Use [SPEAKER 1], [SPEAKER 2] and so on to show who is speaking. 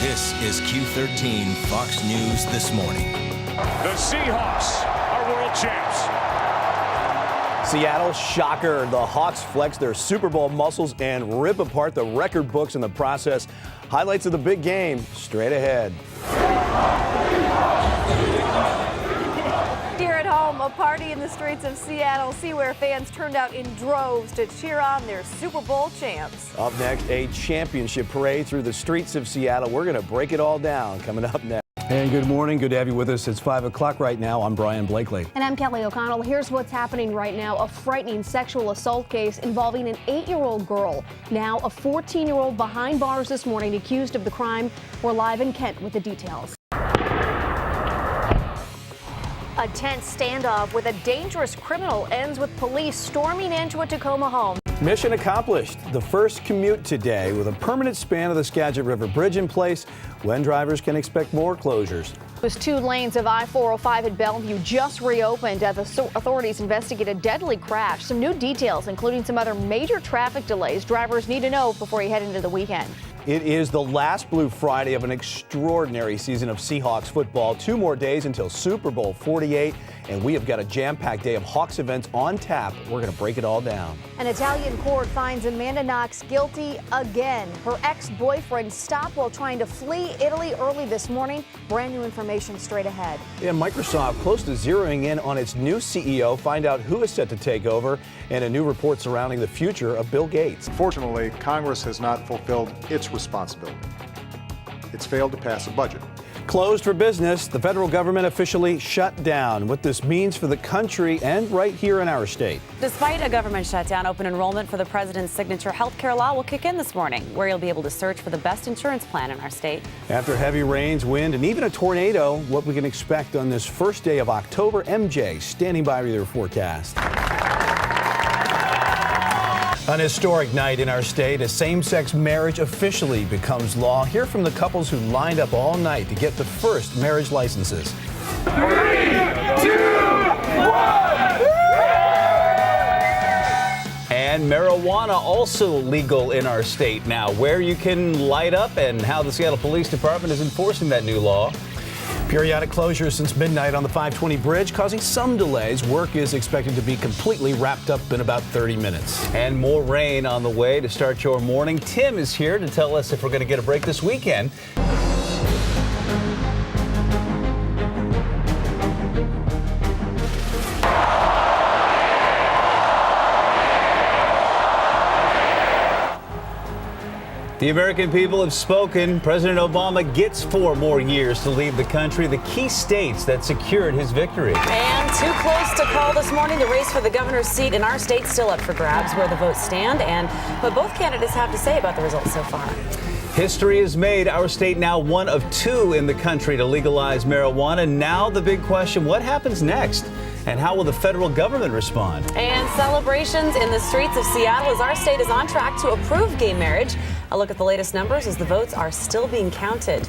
[SPEAKER 1] This is Q13 Fox News This Morning.
[SPEAKER 2] The Seahawks are world champs.
[SPEAKER 3] Seattle shocker. The Hawks flex their Super Bowl muscles and rip apart the record books in the process. Highlights of the big game straight ahead.
[SPEAKER 4] Here at home, a party in the streets of Seattle. See where fans turned out in droves to cheer on their Super Bowl champs.
[SPEAKER 3] Up next, a championship parade through the streets of Seattle. We're going to break it all down coming up next. And good morning. Good to have you with us. It's 5 o'clock right now. I'm Brian Blakely.
[SPEAKER 5] And I'm Kelly O'Connell. Here's what's happening right now. A frightening sexual assault case involving an 8-year-old girl. Now a 14-year-old behind bars this morning accused of the crime. We're live in Kent with the details. A tense standoff with a dangerous criminal ends with police storming into a Tacoma home.
[SPEAKER 3] Mission accomplished. The first commute today with a permanent span of the Skagit River Bridge in place. When drivers can expect more closures.
[SPEAKER 5] Those 2 lanes of I-405 at Bellevue just reopened as authorities investigate a deadly crash. Some new details, including some other major traffic delays drivers need to know before you head into the weekend.
[SPEAKER 3] It is the last Blue Friday of an extraordinary season of Seahawks football. 2 more days until Super Bowl 48, and we have got a jam-packed day of Hawks events on tap. We're going to break it all down.
[SPEAKER 4] An Italian court finds Amanda Knox guilty again. Her ex-boyfriend stopped while trying to flee Italy early this morning. Brand new information straight ahead.
[SPEAKER 3] Yeah, Microsoft close to zeroing in on its new CEO. Find out who is set to take over, and a new report surrounding the future of Bill Gates.
[SPEAKER 6] Fortunately, Congress has not fulfilled its responsibility. It's failed to pass a budget.
[SPEAKER 3] Closed for business, the federal government officially shut down. What this means for the country and right here in our state.
[SPEAKER 7] Despite a government shutdown, open enrollment for the president's signature health care law will kick in this morning, where you'll be able to search for the best insurance plan in our state. After
[SPEAKER 3] heavy rains, wind, and even a tornado, what we can expect on this first day of October. MJ standing by with your forecast. An historic night in our state as same-sex marriage officially becomes law. Hear from the couples who lined up all night to get the first marriage licenses. 3, 2, 1! And marijuana also legal in our state now. Where you can light up and how the Seattle Police Department is enforcing that new law. Periodic closures since midnight on the 520 bridge, causing some delays. Work is expected to be completely wrapped up in about 30 minutes. And more rain on the way to start your morning. Tim is here to tell us if we're going to get a break this weekend. The American people have spoken. President Obama gets 4 more years to lead the country, the key states that secured his victory.
[SPEAKER 7] And too close to call this morning. The race for the governor's seat in our state still up for grabs, where the votes stand, and what both candidates have to say about the results so far.
[SPEAKER 3] History is made. Our state now one of 2 in the country to legalize marijuana. Now the big question, what happens next? And how will the federal government respond?
[SPEAKER 7] And celebrations in the streets of Seattle as our state is on track to approve gay marriage. A look at the latest numbers as the votes are still being counted.